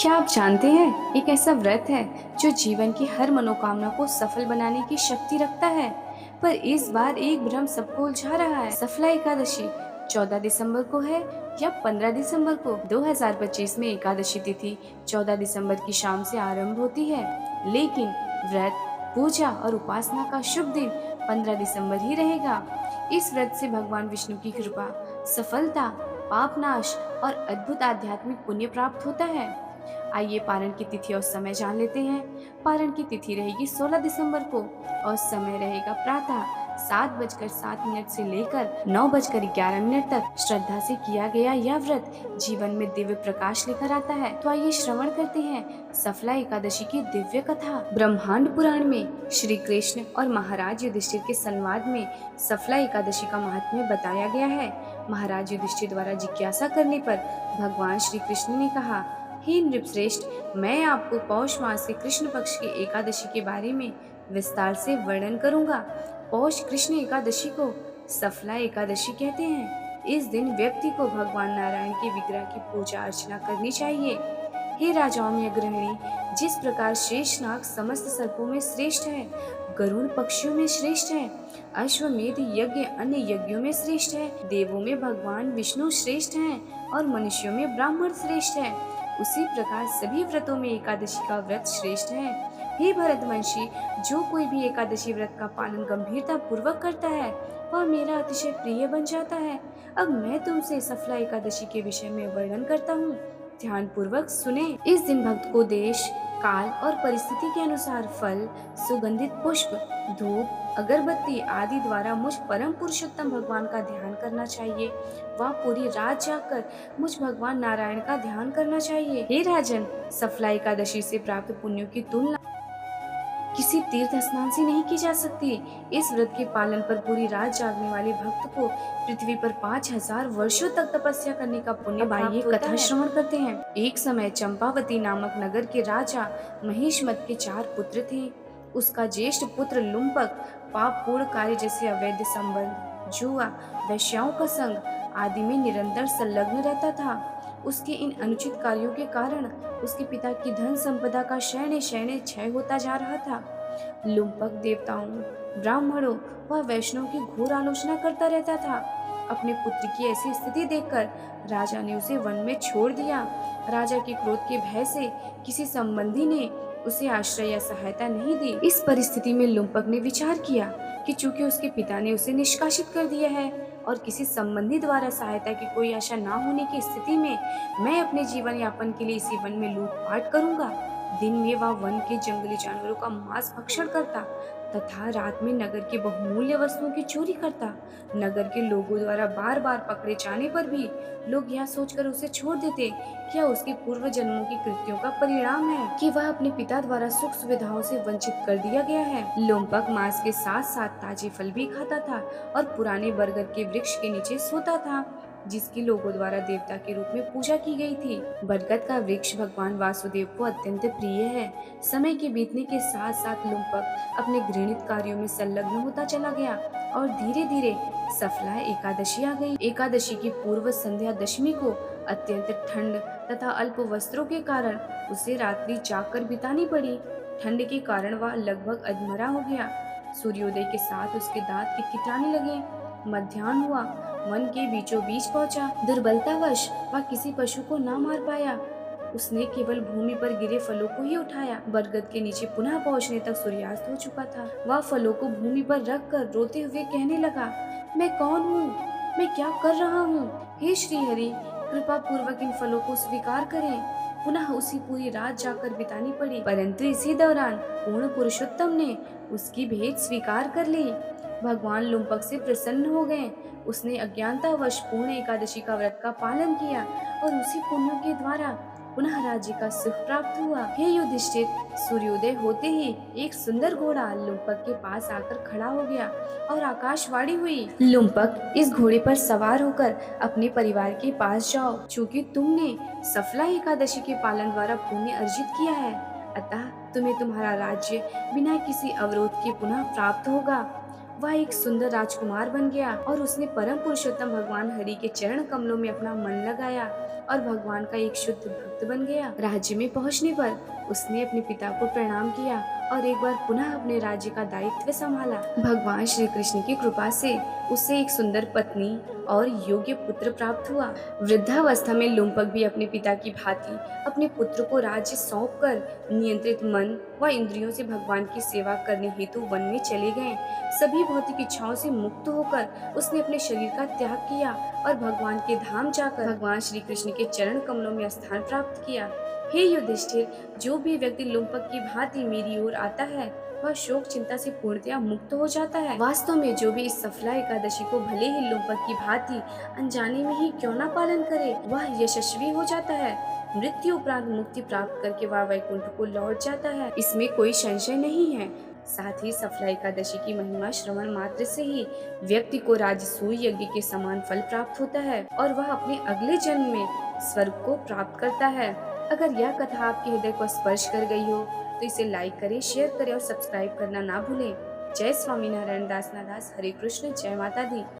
क्या आप जानते हैं एक ऐसा व्रत है जो जीवन की हर मनोकामना को सफल बनाने की शक्ति रखता है। पर इस बार एक भ्रम सबको उलझा रहा है। सफला एकादशी 14 दिसंबर को है या 15 दिसंबर को। 2025 में एकादशी तिथि 14 दिसंबर की शाम से आरंभ होती है, लेकिन व्रत, पूजा और उपासना का शुभ दिन 15 दिसंबर ही रहेगा। इस व्रत से भगवान विष्णु की कृपा, सफलता, पापनाश और अद्भुत आध्यात्मिक पुण्य प्राप्त होता है। आइए पारण की तिथि और समय जान लेते हैं। पारण की तिथि रहेगी 16 दिसंबर को और समय रहेगा प्रातः 7:07 से लेकर 9:11 तक। श्रद्धा से किया गया यह व्रत जीवन में दिव्य प्रकाश लेकर आता है। तो आइए श्रवण करते हैं सफला एकादशी की दिव्य कथा। ब्रह्मांड पुराण में श्री कृष्ण और महाराज युधिष्ठिर के संवाद में सफला एकादशी का महात्म्य बताया गया है। महाराज युधिष्ठिर द्वारा जिज्ञासा करने पर भगवान श्री कृष्ण ने कहा, हे नृपश्रेष्ठ, मैं आपको पौष मास के कृष्ण पक्ष की एकादशी के बारे में विस्तार से वर्णन करूंगा। पौष कृष्ण एकादशी को सफला एकादशी कहते हैं। इस दिन व्यक्ति को भगवान नारायण के विग्रह की पूजा अर्चना करनी चाहिए। हे राजाओं में अग्रणी, जिस प्रकार शेषनाग समस्त सर्पों में श्रेष्ठ है, गरुड़ पक्षियों में श्रेष्ठ है, अश्वमेध यज्ञ अन्य यज्ञों में श्रेष्ठ है, देवों में भगवान विष्णु श्रेष्ठ हैं और मनुष्यों में ब्राह्मण श्रेष्ठ है, उसी प्रकार सभी व्रतों में एकादशी का व्रत श्रेष्ठ है। हे भरतवंशी, जो कोई भी एकादशी व्रत का पालन गंभीरता पूर्वक करता है वह मेरा अतिशय प्रिय बन जाता है। अब मैं तुमसे सफला एकादशी के विषय में वर्णन करता हूँ, ध्यान पूर्वक सुने। इस दिन भक्त को देश, काल और परिस्थिति के अनुसार फल, सुगंधित पुष्प, धूप, अगरबत्ती आदि द्वारा मुझ परम पुरुषोत्तम भगवान का ध्यान करना चाहिए। वह पूरी रात जाकर मुझ भगवान नारायण का ध्यान करना चाहिए। हे राजन, सफला एकादशी से प्राप्त पुण्यों की तुलना किसी तीर्थ स्नान से नहीं की जा सकती। इस व्रत के पालन पर पूरी रात जागने वाले भक्त को पृथ्वी पर 5000 वर्षों तक तपस्या करने का पुण्य प्राप्त होता है। कथा श्रवण करते हैं। एक समय चंपावती नामक नगर के राजा महिष्मत के 4 पुत्र थे। उसका ज्येष्ठ पुत्र लुम्पक पाप पूर्ण कार्य जैसे अवैध संबंध, जुआ, वैश्याओं का संग आदि में निरंतर संलग्न रहता था। उसके इन अनुचित कार्यों के कारण उसके पिता की धन संपदा का क्षण क्षण क्षय होता जा रहा था। लुम्पक देवताओं, ब्राह्मणों व वैष्णव की घोर आलोचना करता रहता था। अपने पुत्र की ऐसी स्थिति देखकर राजा ने उसे वन में छोड़ दिया। राजा के क्रोध के भय से किसी संबंधी ने उसे आश्रय या सहायता नहीं दी। इस परिस्थिति में लुम्पक ने विचार किया कि चूंकि उसके पिता ने उसे निष्कासित कर दिया है और किसी संबंधी द्वारा सहायता की कोई आशा न होने की स्थिति में मैं अपने जीवन यापन के लिए इसी वन में लूटपाट करूंगा। दिन में वह वन के जंगली जानवरों का मांस भक्षण करता तथा रात में नगर की बहुमूल्य वस्तुओं की चोरी करता। नगर के लोगों द्वारा बार बार पकड़े जाने पर भी लोग यह सोचकर उसे छोड़ देते कि यह उसके पूर्व जन्मों की कृत्यों का परिणाम है कि वह अपने पिता द्वारा सुख सुविधाओं से वंचित कर दिया गया है। लोम्पक मांस के साथ साथ ताजे फल भी खाता था और पुराने बरगद के वृक्ष के नीचे सोता था, जिसकी लोगों द्वारा देवता के रूप में पूजा की गई थी। बरगद का वृक्ष भगवान वासुदेव को अत्यंत प्रिय है। समय के बीतने के साथ साथ लुम्पक अपने घृणित कार्यों में संलग्न होता चला गया और धीरे धीरे सफला एकादशी आ गई। एकादशी की पूर्व संध्या दशमी को अत्यंत ठंड तथा अल्प वस्त्रों के कारण उसे रात्रि जागकर बितानी पड़ी। ठंड के कारण वह लगभग अधमरा हो गया। सूर्योदय के साथ उसके दांत किटकिटाने लगे। मध्याह्न हुआ, वन के बीचों बीच पहुंचा। दुर्बलतावश वह किसी पशु को ना मार पाया। उसने केवल भूमि पर गिरे फलों को ही उठाया। बरगद के नीचे पुनः पहुंचने तक सूर्यास्त हो चुका था। वह फलों को भूमि पर रखकर रोते हुए कहने लगा, मैं कौन हूँ, मैं क्या कर रहा हूँ? हे श्री हरि, कृपा पूर्वक इन फलों को स्वीकार करें। पुनः उसी पूरी रात जाकर बितानी पड़ी, परंतु इसी दौरान पूर्ण पुरुषोत्तम ने उसकी भेंट स्वीकार कर ली। भगवान लुम्पक से प्रसन्न हो गए। उसने अज्ञानतावश पूर्ण एकादशी का व्रत का पालन किया और उसी पुण्यों के द्वारा पुनः राज्य का सुख प्राप्त हुआ। हे युधिष्ठिर, सूर्योदय होते ही एक सुंदर घोड़ा लुम्पक के पास आकर खड़ा हो गया और आकाशवाणी हुई, लुम्पक, इस घोड़े पर सवार होकर अपने परिवार के पास जाओ। चूंकि तुमने सफला एकादशी के पालन द्वारा पुण्य अर्जित किया है, अतः तुम्हें तुम्हारा राज्य बिना किसी अवरोध के पुनः प्राप्त होगा। वह एक सुंदर राजकुमार बन गया और उसने परम पुरुषोत्तम भगवान हरि के चरण कमलों में अपना मन लगाया और भगवान का एक शुद्ध भक्त बन गया। राज्य में पहुंचने पर उसने अपने पिता को प्रणाम किया और एक बार पुनः अपने राज्य का दायित्व संभाला। भगवान श्री कृष्ण की कृपा से उसे एक सुंदर पत्नी और योग्य पुत्र प्राप्त हुआ। वृद्धावस्था में लुम्पक भी अपने पिता की भांति अपने पुत्र को राज्य सौंपकर नियंत्रित मन व इंद्रियों से भगवान की सेवा करने हेतु वन में चले गए। सभी भौतिक इच्छाओं से मुक्त होकर उसने अपने शरीर का त्याग किया और भगवान के धाम जाकर भगवान श्री कृष्ण के चरण कमलों में स्थान प्राप्त किया। हे युधिष्ठिर, जो भी व्यक्ति लुम्पक की भांति मेरी ओर आता है वह शोक चिंता से पूर्णतया मुक्त हो जाता है। वास्तव में जो भी इस सफला एकादशी को भले ही लुम्पक की भांति अनजाने में ही क्यों न पालन करे, वह यशस्वी हो जाता है। मृत्यु उपरांत मुक्ति प्राप्त करके वह वैकुंठ को लौट जाता है, इसमें कोई संशय नहीं है। साथ ही सफला एकादशी की महिमा श्रवण मात्र से ही व्यक्ति को राजसूय यज्ञ के समान फल प्राप्त होता है और वह अपने अगले जन्म में स्वर्ग को प्राप्त करता है। अगर यह कथा आपके हृदय को स्पर्श कर गई हो तो इसे लाइक करें, शेयर करें और सब्सक्राइब करना ना भूलें। जय स्वामीनारायण दास नादास, हरे कृष्ण, जय माता दी।